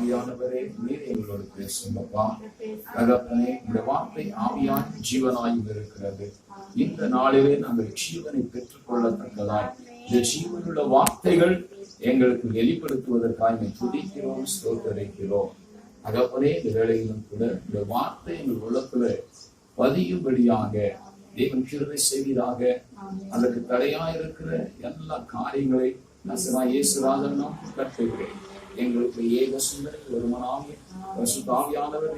ஆவியானவரே நீர் எங்களோடு பேசுங்கப்பா. தகப்பனே, இந்த வார்த்தை ஆவியான் ஜீவனாயும் இருக்கிறது. இந்த நாளிலே நாங்கள் ஜீவனை பெற்றுக் கொள்ளத்தக்கதாய் இந்த ஜீவனுள்ள வார்த்தைகள் எங்களுக்கு வெளிப்படுத்துவதற்காக துதிக்கிறோம், ஸ்தோத்தரிக்கிறோம். தகப்பனே, இந்த வேளையிலும் கூட இந்த வார்த்தை எங்கள் உள்ளத்துல பதியும்படியாக தேவன் கிருபை செய்வீராக. அதற்கு தடையாயிருக்கிற எல்லா காரியங்களை இயேசுராஜன் நாம் கற்றுகிறேன். எங்களுக்கு ஏக சிந்தனை ஒருவனாகிய பரிசுத்த ஆவியானவர்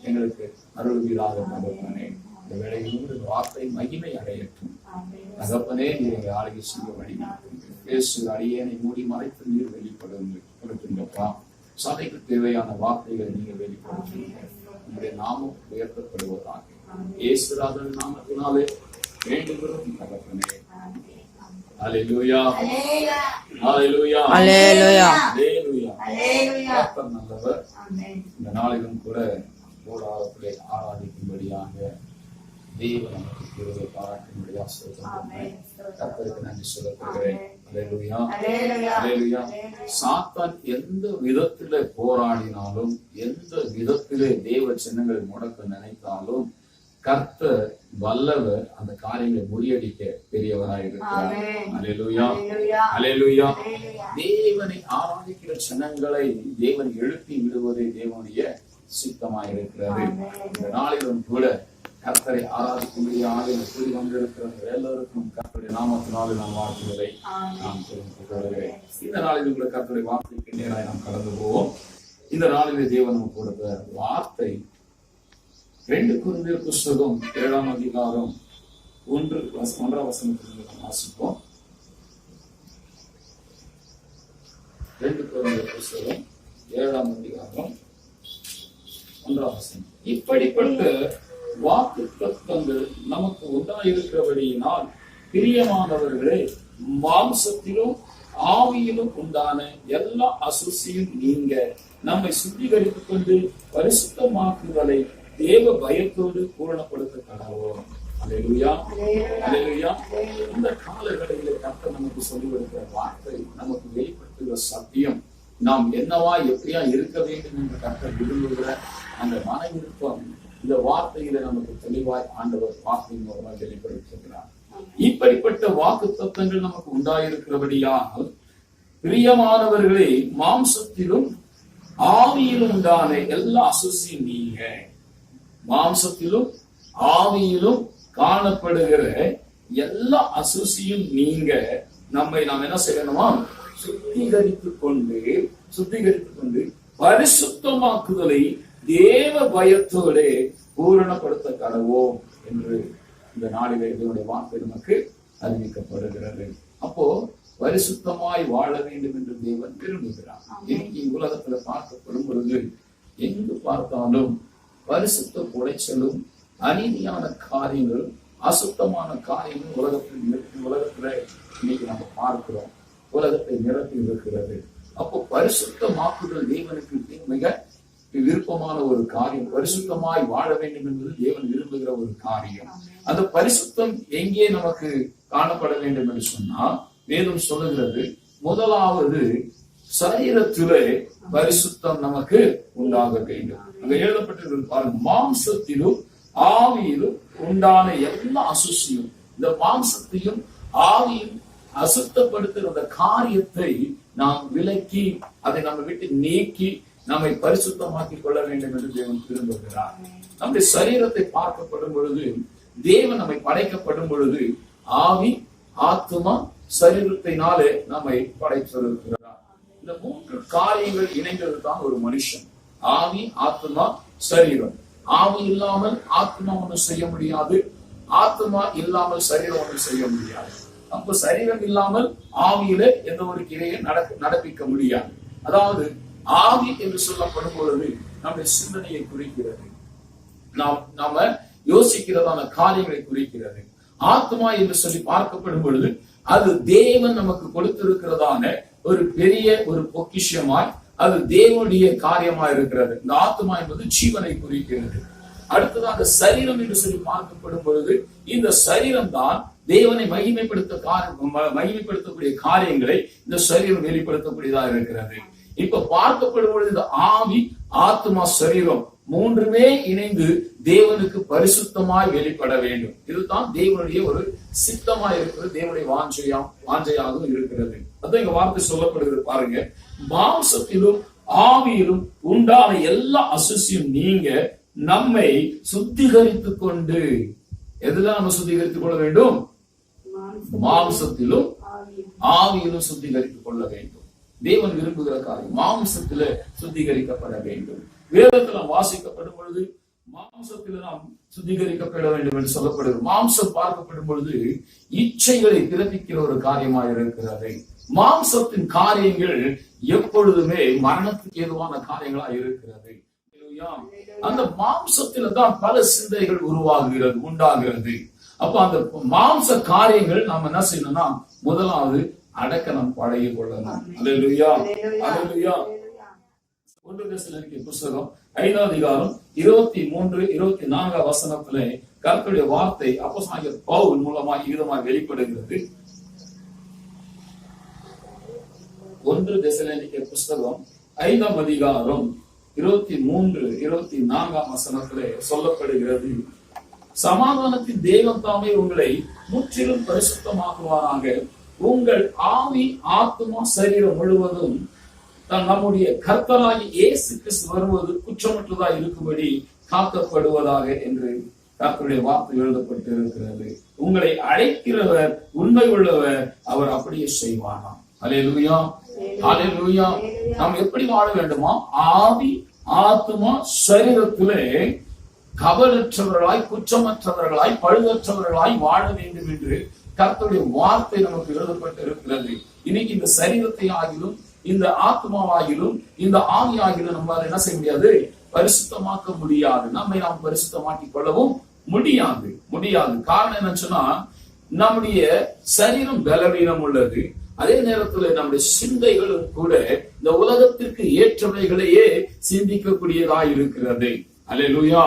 எங்களுக்கு அருள்வீராக. தகப்பனே, இந்த வேளையிலும் இந்த வார்த்தை மகிமை அடையட்டும். தகப்பனே, நீர் எங்களை ஆளுகை செய்ய வழிநடத்துங்க. பேசு அடியேனை மூடி மறைத்து நீர் வெளிப்படுத்துங்கப்பா. சபைக்கு தேவையான வார்த்தைகளை நீங்கள் வெளிப்படுத்துங்க. உங்களுடைய நாமம் உயர்த்தப்படுவதாக இயேசுராஜன் நாமத்தினாலே வேண்டுகிறோம் தகப்பனே. அல்லேலூயா, அல்லேலூயா, அல்லேலூயா, அல்லேலூயா. கர்த்தர் நல்லவர். இந்த நாளிலும் கூட கூடாரத்திலே ஆராதிக்கும்படியாக தேவன் நமக்கு கிருபை பாராட்டும்படியாக கர்த்தருக்கு நன்றி சொல்லுகிறேன். அல்லேலூயா, அல்லேலூயா. சாத்தான் எந்த விதத்திலே போராடினாலும், எந்த விதத்திலே தேவ சின்னங்களை முடக்க நினைத்தாலும் கர்த்தர் வல்லவர் அந்த காரியங்களை முறியடிக்க பெரியவராய் இருக்கிறார். அல்லேலூயா, அல்லேலூயா. தேவனை ஆராதிக்கிற ஜனங்களை தேவன் எழுப்பி விடுவதே தேவனுடைய சித்தமாய் இருக்கிறது. இந்த நாளிலும் கூட கர்த்தரை ஆராதிக்கும்படியாக கூடி வந்திருக்கிற எல்லோருக்கும் கர்த்தருடைய நாமத்தினாலே நாம் வாழ்த்துவதை நாம் தெரிந்து கொள்கிறேன். இந்த நாளில் கூட கர்த்தருடைய வார்த்தைக்கு நேராக நாம் கடந்து போவோம். இந்த நாளிலே தேவன் நமக்கு கொடுத்த வார்த்தை 2 கொரிந்தியர் புஸ்தகம் 7ஆம் அதிகாரம் 1ஆம் வசனத்திலிருந்து வாசிப்போம். 2 கொரிந்தியர் புஸ்தகம் 7ஆம் அதிகாரம் 1ஆம் வசனம். இப்படிப்பட்ட வாக்கு தத்தங்கள் நமக்கு உண்டாயிருக்கிறபடியினால் பிரியமானவர்களே, மாம்சத்திலும் ஆவியிலும் உண்டான எல்லா அசுசியும் நீங்க நம்மை சுத்திகரித்துக் கொண்டு பரிசுத்தமாக்குதலை தேவ பயத்தோடு பூரணப்படுத்த கடவோம். அல்லேலூயா, அல்லேலூயா. இந்த காலங்களிலே கர்த்தர் நமக்கு சொல்லிக் கொடுக்கிற வார்த்தை, நமக்கு வெளிப்படுத்துகிற சத்தியம், நாம் என்னவா எப்படியா இருக்க வேண்டும் என்று கர்த்தர் விரும்புகிற அந்த மன விருப்பம் இந்த வார்த்தையில நமக்கு தெளிவாய் ஆண்டவர் வார்த்தையின் மூலமாக வெளிப்படுத்துகிறார். இப்படிப்பட்ட வாக்கு தத்தங்கள் நமக்கு உண்டாயிருக்கிறபடியால் பிரியமானவர்களே, மாம்சத்திலும் ஆவியிலும் உண்டான எல்லா அசுசியும் நீங்க, மாம்சத்திலும் ஆவியிலும் காணப்படுகிற எல்லா அசுசியும் நீங்க நம்மை நாம் என்ன செய்யணுமா? சுத்திகரித்துக் கொண்டு பரிசுத்தமாக்குதலை தேவ பயத்தோடு பூரணப்படுத்த கடவோம் என்று இந்த நாளிலே இதனுடைய வார்த்தை நமக்கு அறிவிக்கப்படுகிறது. அப்போ பரிசுத்தமாய் வாழ வேண்டும் என்று தேவன் விரும்புகிறார். இன்னைக்கு உலகத்துல பார்க்கப்படும் பொழுது எங்கு பார்த்தாலும் பரிசுத்த குலைச்சலும் அநீதியான காரியங்களும் அசுத்தமான காரியங்களும் உலகத்துல இன்னைக்கு நம்ம பார்க்கிறோம். உலகத்தை நிரப்பி இருக்கிறது. அப்போ பரிசுத்தமாக்குதல் தேவனுக்கு மிக விருப்பமான ஒரு காரியம். பரிசுத்தமாய் வாழ வேண்டும் என்பது தேவன் விரும்புகிற ஒரு காரியம். அந்த பரிசுத்தம் எங்கே நமக்கு காணப்பட வேண்டும் என்று சொன்னால் வேதம் சொல்லுகிறது, முதலாவது சரீரத்திலே பரிசுத்தம் நமக்கு உண்டாக வேண்டும். அங்க எழுதப்பட்டிருக்கிறது பாருங்க, மாம்சத்திலும் ஆவியிலும் உண்டான எல்லா அசுசியும், இந்த மாம்சத்தையும் ஆவியும் அசுத்தப்படுத்துகிற காரியத்தை நாம் விலக்கி அதை நம்ம விட்டு நீக்கி நம்மை பரிசுத்தமாக்கி கொள்ள வேண்டும் என்று தேவன் விரும்புகிறார். நம்முடைய சரீரத்தை பார்க்கப்படும் பொழுது, தேவன் நம்மை படைக்கப்படும் பொழுது ஆவி, ஆத்துமா, சரீரத்தினாலே நம்மை படைத்திருக்கிறார். இந்த 3 காரியங்கள் இணைந்தது தான் ஒரு மனுஷன். ஆவி, ஆத்துமா, சரீரம். ஆவி இல்லாமல் ஆத்மா ஒன்றும் செய்ய முடியாது, ஆத்மா இல்லாமல் சரீரம் ஒன்றும் செய்ய முடியாது. அப்ப சரீரம் இல்லாமல் ஆவியில எந்த ஒரு கிரையை நடப்பிக்க முடியாது. அதாவது ஆவி என்று சொல்லப்படும் பொழுது நம்முடைய சிந்தனையை குறிக்கிறது, நாம யோசிக்கிறதான காரியங்களை குறிக்கிறது. ஆத்மா என்று சொல்லி பார்க்கப்படும் பொழுது அது தேவன் நமக்கு கொடுத்திருக்கிறதான ஒரு பெரிய ஒரு பொக்கிஷமாய், அது தேவனுடைய காரியமா இருக்கிறது. இந்த ஆத்மா என்பது ஜீவனை குறிக்கிறது. அடுத்ததாக சரீரம் என்று சொல்லி பார்க்கப்படும் பொழுது இந்த சரீரம் தான் தேவனை மகிமைப்படுத்தக்கூடிய காரியங்களை இந்த சரீரம் வெளிப்படுத்தக்கூடியதாக இருக்கிறது. இப்ப பார்க்கப்படும் பொழுது இந்த ஆவி, ஆத்மா, சரீரம் மூன்றுமே இணைந்து தேவனுக்கு பரிசுத்தமாய் வெளிப்பட வேண்டும். இதுதான் தேவனுடைய ஒரு சித்தமாய் இருக்கிறது, தேவனுடைய வாஞ்சையாகவும் இருக்கிறது. அதான் இங்க வார்த்தை சொல்லப்படுகிறது பாருங்க. மாம்சத்திலும் ஆவியிலும் உண்டான எல்லா அசுசியும் நீங்க நம்மை சுத்திகரித்துக் கொண்டு, எதுல நம்ம சுத்திகரித்துக் கொள்ள வேண்டும்? மாம்சத்திலும் ஆவியிலும் சுத்திகரித்துக் கொள்ள வேண்டும். தேவன் விரும்புகிற காரியம் மாம்சத்தில சுத்திகரிக்கப்பட வேண்டும். வேதத்துல வாசிக்கப்படும் பொழுது மாம்சத்தில நாம் சுத்திகரிக்கப்பட வேண்டும் என்று சொல்லப்படுகிறது. மாம்சம் பார்க்கப்படும் பொழுது இச்சைகளை பிறப்பிக்கிற ஒரு காரியமாக இருக்கிறது. மாம்சத்தின் காரியங்கள் எப்பொழுதுமே மரணத்துக்கு ஏதுவான காரியங்களா இருக்கிறது. அந்த மாம்சத்தில தான் பல சிந்தைகள் உண்டாகிறது. அப்ப அந்த மாம்ச காரியங்கள் நாம் என்ன செய்யணும்னா, முதலாவது அடக்க நாம் பழகி கொள்ளணும். அல்லேலூயா, அல்லேலூயா. 1 தெசலோனிக்கே புத்தகம் 5ஆம் அதிகாரம் 23, 24 வசனத்திலே கர்த்தருடைய வார்த்தை அப்போஸ்தலனாகிய பவுல் மூலமாக விதமாக வெளிப்படுகிறது. 1 தெசலோனிக்கே புத்தகம் 5ஆம் அதிகாரம் 23, 24 வசனத்திலே சொல்லப்படுகிறது, சமாதானத்தின் தேவன் தாமே உங்களை முற்றிலும் பரிசுத்தமாக்குவாராக. உங்கள் ஆவி, ஆத்மா, சரீரம் முழுவதும் நம்முடைய கர்த்தராகிய இயேசு கிறிஸ்து வருவது குற்றமற்றதாக இருக்கும்படி காக்கப்படுவதாக என்று கர்த்தருடைய வார்த்தை எழுதப்பட்டு இருக்கிறது. உங்களை அழைக்கிறவர் உண்மை உள்ளவர், அவர் அப்படியே செய்வாராம். அல்லேலூயா, அல்லேலூயா. நாம் எப்படி வாழ வேண்டுமா? ஆவி, ஆத்மா, சரீரத்திலே கபலற்றவர்களாய், குற்றமற்றவர்களாய், பழுதற்றவர்களாய் வாழ வேண்டும் என்று கர்த்தருடைய வார்த்தை நமக்கு எழுதப்பட்டு இருக்கிறது. இன்னைக்கு இந்த சரீரத்தை ஆகிலும், இந்த ஆத்மாவாகிலும், இந்த ஆவியாகிலும் நம்மளால என்ன செய்ய முடியாது? பரிசுத்தமாக்க முடியாது. நம்மை நாம் பரிசுத்தமாக்கிக் கொள்ளவும் முடியாது. காரணம் என்னன்னு சொன்னா, நம்முடைய சரீரம் பலவீனம் உள்ளது. அதே நேரத்தில் நம்முடைய சிந்தைகளும் கூட இந்த உலகத்திற்கு ஏற்றவைகளையே சிந்திக்கக்கூடியதாய் இருக்கிறது. அல்லேலூயா,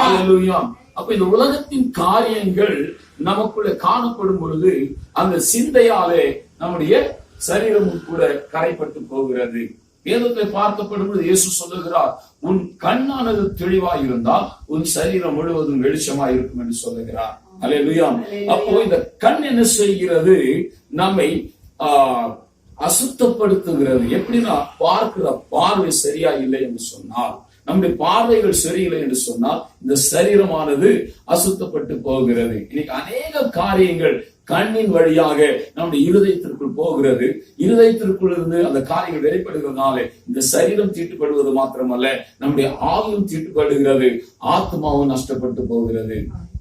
அல்லேலூயா. அப்ப இந்த உலகத்தின் காரியங்கள் நமக்குள்ள காணப்படும் பொழுது அந்த சிந்தையாலே நம்முடைய சரீரமும் கூட கரைப்பட்டு போகிறது. வேதத்தை பார்க்கப்படும் பொழுது இயேசு சொல்லுகிறார், உன் கண்ணானது தெளிவாய் இருந்தால் உன் சரீரம் முழுவதும் வெளிச்சமாய் இருக்கும் என்று சொல்லுகிறார். அல்லேலூயா. அப்போ இந்த கண் என்ன செய்கிறது? நம்மை அசுத்தப்படுத்துகிறது. எப்படின்னா, பார்க்கிற பார்வை சரியா இல்லை என்று சொன்னால், நம்முடைய பார்வைகள் சரியில்லை என்று சொன்னால் இந்த சரீரமானது அசுத்தப்பட்டு போகிறது. இன்னைக்கு அநேக காரியங்கள் கண்ணின் வழியாக நம்முடைய இருதயத்திற்குள் போகிறது. இருதயத்திற்குள் இருந்து அந்த காரியங்கள் வெளிப்படுகிறதுனால இந்த சரீரம் தீட்டுப்படுவது மாத்திரமல்ல, நம்முடைய ஆவியும் தீட்டுப்படுகிறது, ஆத்மாவும் நஷ்டப்பட்டு போகிறது.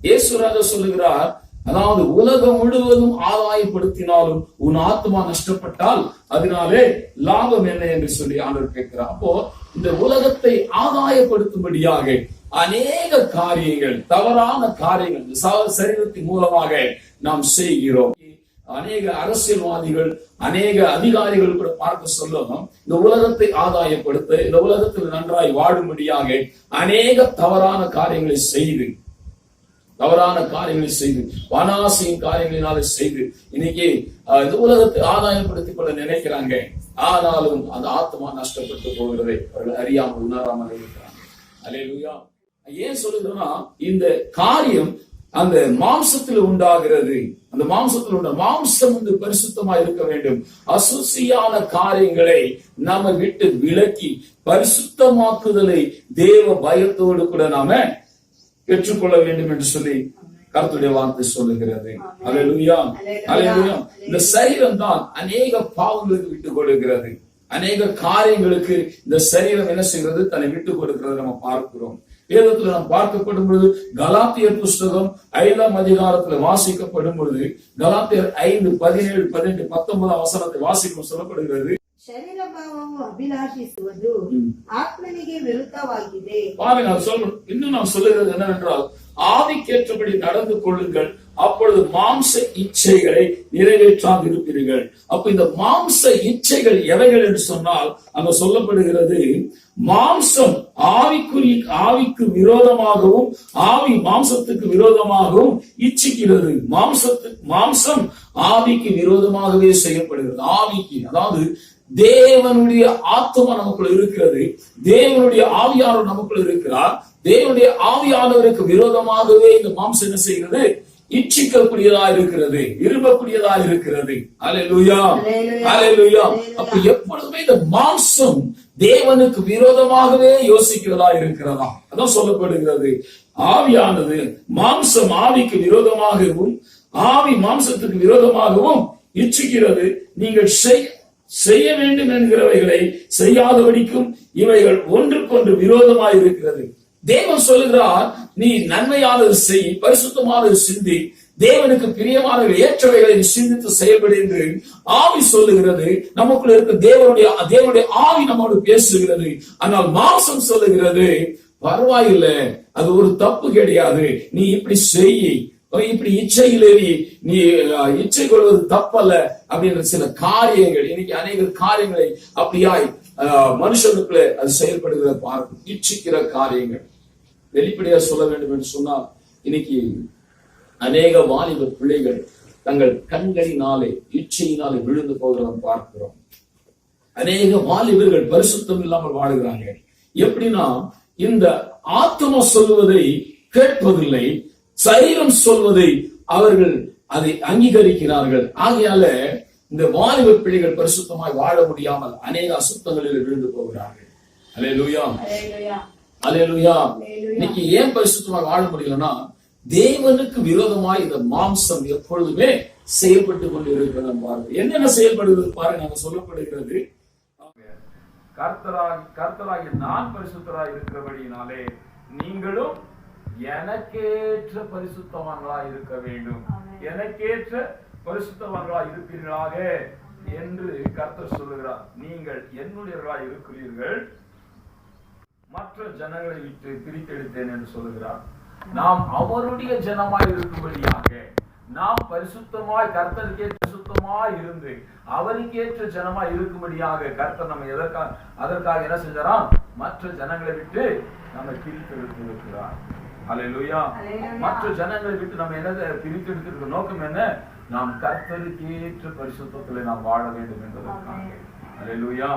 இயேசுராஜா சொல்லுகிறார், அதாவது உலகம் முழுவதும் ஆதாயப்படுத்தினாலும் உன் ஆத்மா நஷ்டப்பட்டால் அதனாலே லாபம் என்ன என்று சொல்லி ஆண்டவர் கேட்கிறார். அப்போ இந்த உலகத்தை ஆதாயப்படுத்தும்படியாக அநேக காரியங்கள், தவறான காரியங்கள் சரீரத்தின் மூலமாக நாம் செய்கிறோம். அநேக அரசியல்வாதிகள், அநேக அதிகாரிகள் கூட பார்க்க சொல்லணும், இந்த உலகத்தை ஆதாயப்படுத்த, இந்த உலகத்தில் நன்றாய் வாழும்படியாக அநேக தவறான காரியங்களை செய்து, வனாசியின் காரியங்களினால செய்து இன்னைக்கு இந்த உலகத்தை ஆதாயப்படுத்திக் கொள்ள நினைக்கிறாங்க. ஆனாலும் அந்த ஆத்மா நஷ்டப்பட்டு போகிறதை அவர்கள் அறியாமல், உணராமல் இருக்கிறாங்க. அல்லேலூயா. ஏன் சொல்லுகிறோம்னா, இந்த காரியம் அந்த மாம்சத்தில் உண்டாகிறது. அந்த மாம்சம் வந்து பரிசுத்தமா இருக்க வேண்டும். அசுசியான காரியங்களை நாம விட்டு விலக்கி பரிசுத்தமாக்குதலை தேவ பயத்தோடு கூட நாம பெற்றுக்கொள்ள வேண்டும் என்று சொல்லி கர்த்தருடைய வார்த்தை சொல்லுகிறது. அல்லேலூயா, அல்லேலூயா. இந்த சரீரம் தான் அநேக பாவங்களுக்கு விட்டு கொடுக்கிறது. அநேக காரியங்களுக்கு இந்த சரீரம் என்ன செய்கிறது? தன்னை விட்டு கொடுக்கிறது நம்ம பார்க்கிறோம். வேதத்துல நாம் பார்க்கப்படும் பொழுது கலாத்தியர் புஸ்தகம் 5ஆம் அதிகாரத்துல வாசிக்கப்படும் பொழுது கலாத்தியர் 5, 17, 18, 19 வசனத்தை வாசிக்கும் சொல்லப்படுகிறது. இன்னும் நாம் சொல்லுகிறது என்னவென்றால், ஆவிக்கேற்றபடி நடந்து கொள்ளுங்கள், அப்பொழுது மாம்ச இச்சைகளை நிறைவேற்றாது இருப்பீர்கள். அப்ப இந்த மாம்ச இச்சைகள் எவைகள் என்று சொன்னால், அங்க சொல்லப்படுகிறது, மாம்சம் ஆவிக்கு விரோதமாகவும் ஆவி மாம்சத்துக்கு விரோதமாகவும் இச்சிக்கிறது. மாம்சம் ஆவிக்கு விரோதமாகவே செய்யப்படுகிறது. ஆவிக்கு, அதாவது தேவனுடைய ஆத்துமா நமக்குள்ள இருக்கிறது, தேவனுடைய ஆவியானவர் நமக்குள்ள இருக்கிறார். தேவனுடைய ஆவியானவருக்கு விரோதமாகவே இந்த மாம்சம் என்ன செய்கிறது? இச்சிக்கக்கூடியதா இருக்கிறது, விரும்பக்கூடியதா இருக்கிறது. அல்லேலூயா, அல்லேலூயா. அப்ப எப்பொழுதுமே இந்த மாம்சம் தேவனுக்கு விரோதமாகவே யோசிக்கிறதா இருக்கிறதா? அதான் சொல்லப்படுகிறது. ஆவியானது மாம்சம் ஆவிக்கு விரோதமாகவும் ஆவி மாம்சத்துக்கு விரோதமாகவும் இச்சிக்கிறது. நீங்கள் செய்ய வேண்டும் என்கிறவைகளை செய்யாதபடிக்கும் இவைகள் ஒன்றுக்கொன்று விரோதமாய் இருக்கிறது. தேவன் சொல்லுகிறார், நீ நன்மையானது செய், பரிசுத்தமானது சிந்தி, தேவனுக்கு பிரியமானவை ஏற்றவைகளை சிந்தித்து செயல்படு என்று ஆவி சொல்லுகிறது. நமக்குள்ள இருக்க தேவனுடைய ஆவி நம்மோடு பேசுகிறது. ஆனால் மாம்சம் சொல்லுகிறது, பரவாயில்லை, அது ஒரு தப்பு கிடையாது, நீ இப்படி செய், இப்படி இச்சையிலேறி நீ இச்சை கொள்வது தப்பல்ல அப்படின்ற சில காரியங்கள், இன்னைக்கு அநேக காரியங்களை அப்படியாய் மனுஷனுக்குள்ள அது செயல்படுகிற பார்க்கும். இச்சிக்கிற காரியங்கள் வெளிப்படையா சொல்ல வேண்டும் என்று சொன்னால், இன்னைக்கு அநேக வாலிப பிள்ளைகள் தங்கள் கண்களினாலே இச்சையினாலே விழுந்து போகிறத பார்க்கிறோம். அநேக வாலிபர்கள் பரிசுத்தம் இல்லாமல் வாழுகிறாங்க. எப்படின்னா, இந்த ஆத்மா சொல்வதை கேட்பதில்லை, சரீரம் சொல்வதை அவர்கள் அதை அங்கீகரிக்கிறார்கள். ஆகையால இந்த வாலிப பிள்ளைகள் பரிசுத்தமாய் வாழ முடியாமல் அநேக அசுத்தங்களில் விழுந்து போகிறார்கள். அல்லேலூயா, அல்லேலூயா. இன்னைக்கு ஏன் பரிசுத்தமாய் வாழ முடியலன்னா, தேவனுக்கு விரோதமாய் இந்த மாம்சம் எப்பொழுதுமே செயல்பட்டு கொண்டு இருக்கிறது. பாருங்க என்னென்ன செயல்படுகிறது பாருங்க. அங்க சொல்லப்படுகிறது, கர்த்தராகிய நான் பரிசுத்தராய் இருக்கிறபடியினாலே நீங்களும் எனக்கேற்ற பரிசுத்தவான்களாய் இருக்க வேண்டும், எனக்கேற்ற பரிசுத்தவான்களாய் இருப்பீர்களாக என்று கர்த்தர் சொல்லுகிறார். நீங்கள் என்னுடையவர்களாய் இருக்கிறீர்கள், மற்ற ஜனங்களை விட்டு பிரித்தெடுத்தேன் என்று சொல்லுகிறார். நாம் அவருடைய ஜனமாய் இருக்கும்படியாக, நாம் பரிசுத்தமாய் கர்த்தருக்கே பரிசுத்தமாய் இருந்து அவருக்கேற்ற ஜனமாய் இருக்கும்படியாக கர்த்தர் நம்ம அதற்காக என்ன செஞ்சாராம்? மற்ற ஜனங்களை விட்டு நம்ம பிரித்தெடுத்து இருக்கிறார். அல்லேலூயா. மற்ற ஜனங்களை விட்டு நம்ம என்ன பிரித்தெடுத்திருக்க நோக்கம் என்ன? நாம் கர்த்தருக்கேற்ற பரிசுத்தத்திலே நாம் வாழ வேண்டும் என்பதற்காக. அல்லேலூயா,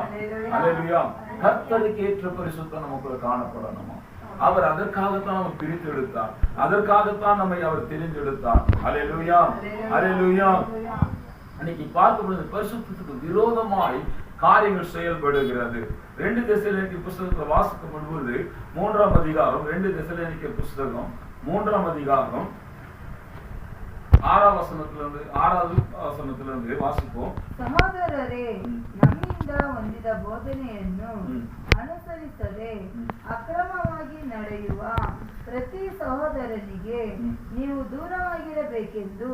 அல்லேலூயா. கர்த்தருக்கேற்ற பரிசுத்தம் நமக்குள்ள காணப்படணுமா? அவர் அதற்காகத்தான் நம்ம பிரித்து எடுத்தார், அதற்காகத்தான் நம்மை அவர் தெரிந்தெடுத்தார். அல்லேலூயா, அல்லேலூயா. அன்னைக்கு பார்க்கும் பொழுது பரிசுத்தத்துக்கு விரோதமாய் காரியங்கள் செயல்படுகிறது. 2 தெசலோனிக்கேயர் புத்தகத்தை வாசிக்கும் பொழுது 3ஆம் அதிகாரம், 2 தெசலோனிக்கேயர் புத்தகம் 3ஆம் அதிகாரம் 6வது வசனத்திலிருந்து வாசிப்போம். ಸಹೋದರರೇ, ನಮ್ಮಿಂದ ಹೊಂದಿದ ಬೋಧನೆಯನ್ನು ಅನುಸರಿಸದೆ ಅಕ್ರಮವಾಗಿ ನಡೆಯುವ ಪ್ರತಿ ಸಹೋದರನಿಗೆ ನೀವು ದೂರವಾಗಿರಬೇಕೆಂದು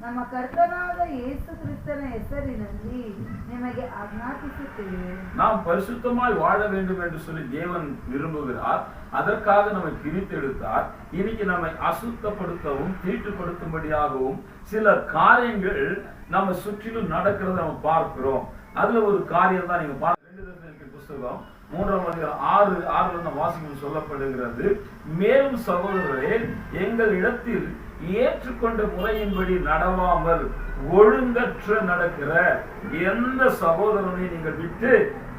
ನಮ್ಮ ಕರ್ತನಾದ ಯೇಸು ಕ್ರಿಸ್ತನ ಹೆಸರಿನಲ್ಲಿ ನಿಮಗೆ ಆಜ್ಞಾಪಿಸುತ್ತೇವೆ. நாம் பரிசுத்தமாய் வாழ வேண்டும் என்று சொல்லி தேவன் விரும்புகிறார். அதற்காக நம்மை பிரித்தெடுத்தார். இன்னைக்கு நம்மை அசுத்தப்படுத்தவும் தீட்டுப்படுத்தும்படியாகவும் சில காரியங்கள் நம்ம சுற்றிலும் நடக்கிறத நம்ம பார்க்கிறோம். அதுல ஒரு காரியம் தான் நீங்க பார்க்க 2 தெசலோனிக்கேயர் புத்தகம் 3ஆம் அதிகாரம் 6 வாசிக்கும் சொல்லப்படுகிறது. மேலும் சகோதரரே, எங்கள் இடத்தில் ஏற்றுக்கொண்ட முறையின்படி நடவாமல் ஒழுங்கற்ற நடக்கிற எந்த சகோதரனை நீங்கள் விட்டு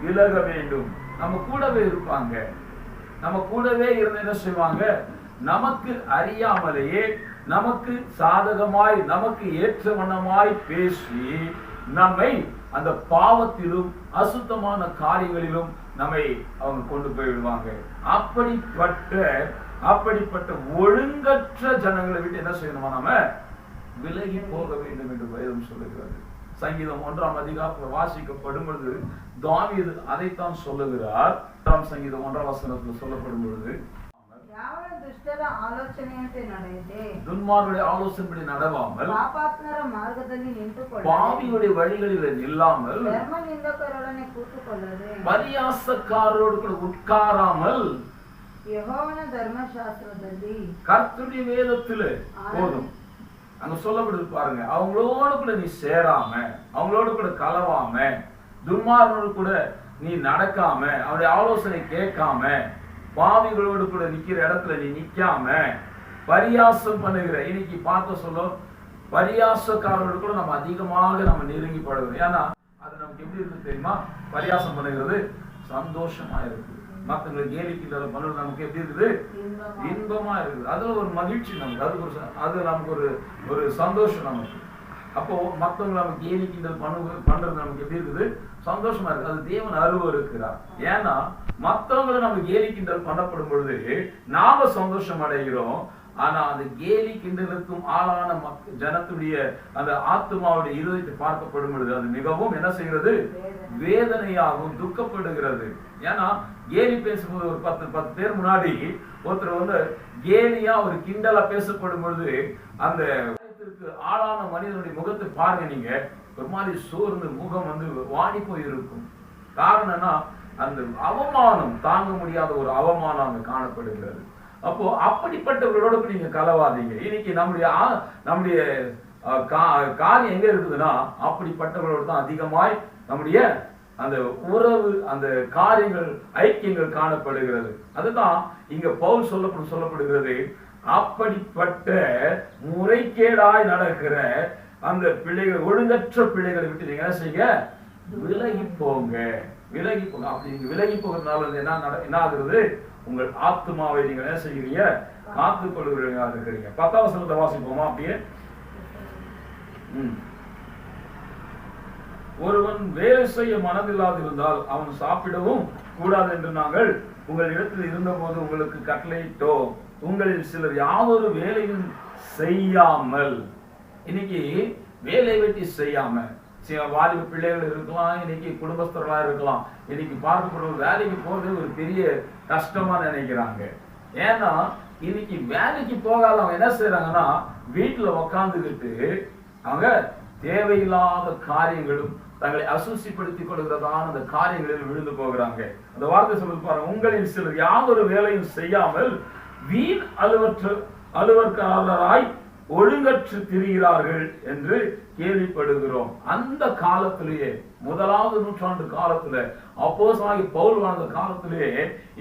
விலக வேண்டும். நம்ம கூடவே இருப்பாங்க, நம்ம கூடவே இருந்து என்ன செய்வாங்க? நமக்கு அறியாமலேயே நமக்கு சாதகமாய் நமக்கு ஏற்ற வண்ணமாய் பேசி நம்மை அந்த பாவத்திலும் அசுத்தமான காரியங்களிலும் நம்மை அவங்க கொண்டு போய்விடுவாங்க. அப்படிப்பட்ட ஒழுங்கற்ற ஜனங்களை விட்டு என்ன செய்யணுமா? நாம விலகி போக வேண்டும் என்று வேதம் சொல்லுகிறது. சங்கீதம் 1ஆம் அதிகாரத்தில் வாசிக்கப்படும் பொழுது தாவீது அதைத்தான் சொல்லுகிறார். சங்கீதம் 1ஆம் வசனத்தில் சொல்லப்படும் பொழுது, ದುಷ್ಟರ ಆಲೋಚನೆಯಂತೆ ನಡೆಯದೆ துன்மார்க்கருடைய ஆலோசனைப்படி நடவாமல் ಪಾಪಾತ್ಮರ ಮಾರ್ಗದಲ್ಲಿ ನಿಂತುಕೊಳ್ಳದೆ பாவிகளுடைய வழிகளில் நில்லாமல் ಧರ್ಮನಿಂದಕರೊಡನೆ ಕೂತುಕೊಳ್ಳದೆ பரியாசக்காரரோடு கூட உட்காராமல் ಯೆಹೋವನ ಧರ್ಮಶಾಸ್ತ್ರದಲ್ಲಿ கர்த்தருடைய வேதத்திலே போதும். அங்க சொல்லப்படுது பாருங்க, அவங்களோடு கூட நீ சேராம, அவங்களோடு கூட கலவாம, துன்மார்க்கரோடு கூட நீ நடக்காம, அவருடைய ஆலோசனை கேட்காம, பாவிகளோடு கூட நிக்கிற இடத்துல நீ நிக்காம, பரியாசம் பண்ணுகிற, இன்னைக்கு பார்த்த சொல்ல பரியாசக்காரரோடு கூட நம்ம அதிகமாக நம்ம நெருங்கி படுகிறோம். ஏன்னா அது நம்ம நமக்கு எப்படி இருக்கு தெரியுமா? பரியாசம் பண்ணுகிறது சந்தோஷமா இருக்கு. மற்றவங்களுக்கு கேலி கிண்டல் பண்ணுறது நமக்கு எப்படி இருக்குது? இன்பமா இருக்குது. அதுல ஒரு மகிழ்ச்சி நமக்கு, அது நமக்கு ஒரு சந்தோஷம் நமக்கு. அப்போ மற்றவங்க நமக்கு கேலி கிண்டல் பண்றது நமக்கு எப்படி இருக்குது? சந்தோஷமா இருக்கு. அது தேவன் அருவருக்கிறார். ஏன்னா மற்றவங்களை நம்ம கேலி கிண்டல் பண்ணப்படும் பொழுது நாம சந்தோஷம் அடைகிறோம். ஆனா அந்த கேலி கிண்டலுக்கும் ஆளான ஜனத்துடைய அந்த ஆத்மாவுடைய இருதயத்தை பார்க்கப்படும் பொழுது அது மிகவும் என்ன செய்கிறது? வேதனையாகவும் துக்கப்படுகிறது. ஏன்னா கேலி பேசும்போது ஒரு 10 பேர் முன்னாடி ஒருத்தர் கேலியா ஒரு கிண்டலா பேசப்படும் பொழுது அந்த ஆளான மனிதனுடைய முகத்தை பாருங்க, நீங்க ஒரு மாதிரி சோர்ந்து முகம் வாடி போயிருக்கும். காரணம்னா அந்த அவமானம், தாங்க முடியாத ஒரு அவமானம் அங்க காணப்படுகிறது. அப்போ அப்படிப்பட்டவர்களோட நீங்க கலவாதீங்க. இன்னைக்கு நம்முடைய காரியம் எங்க இருக்குதுன்னா அப்படிப்பட்டவர்களோடு தான் அதிகமாய் நம்முடைய அந்த உறவு, அந்த காரியங்கள், ஐக்கியங்கள் காணப்படுகிறது. அதுதான் இங்க பவுல் சொல்லப்படுகிறது. அப்படிப்பட்ட முறைகேடாய் நடக்கிற அந்த பிள்ளைகள், ஒழுங்கற்ற பிள்ளைகளை விட்டு நீங்க என்ன செய்ய? விலகி போங்க. அப்படி நீங்க விலகி போகிறதுனால என்ன ஆகுறது? உங்கள் ஆத்மாவை நீங்க என்ன செய்கிறீங்க? காத்துக் கொள்கிறீங்க இருக்கிறீங்க. 10ஆம் வசனத்தை வாசிப்போமா? அப்படியே ஒருவன் வேலை செய்ய மனதில்லாதிருந்தால் அவன் சாப்பிடவும் கூடாது என்று நாங்கள் உங்கள் இடத்தில் இருந்த போது உங்களுக்கு கட்டளையிட்டோம். உங்களில் சிலர் யாதொரு வேலையும் செய்யாமல், இன்னைக்கு வேலை வெட்டி செய்யாம வாலிப பிள்ளைகள் இருக்கலாம், இன்னைக்கு குடும்பஸ்தர்களா இருக்கலாம், இன்னைக்கு பார்க்கப்படுற வேலைக்கு போறது ஒரு பெரிய கஷ்டமா நினைக்கிறாங்க. ஏன்னா இன்னைக்கு வேலைக்கு போகாத அவங்க என்ன செய்யறாங்கன்னா வீட்டுல உக்காந்துக்கிட்டு அவங்க தேவையில்லாத காரியங்களும் தங்களை அசூசிப்படுத்திக் கொள்கிறதான அந்த காரியங்களில் விழுந்து போகிறாங்க. அந்த வார்த்தை சொல்லுது பாருங்க, உங்களில் சிலர் யாதொரு வேலையும் செய்யாமல் வீண் அலுவற்காரராய் ஒழுங்கற்று திரிகிறார்கள் என்று கேள்விப்படுகிறோம். அந்த காலத்திலேயே, 1வது நூற்றாண்டு காலத்துல, அப்போஸ்தலனாகிய பவுல் வாழ்ந்த காலத்திலேயே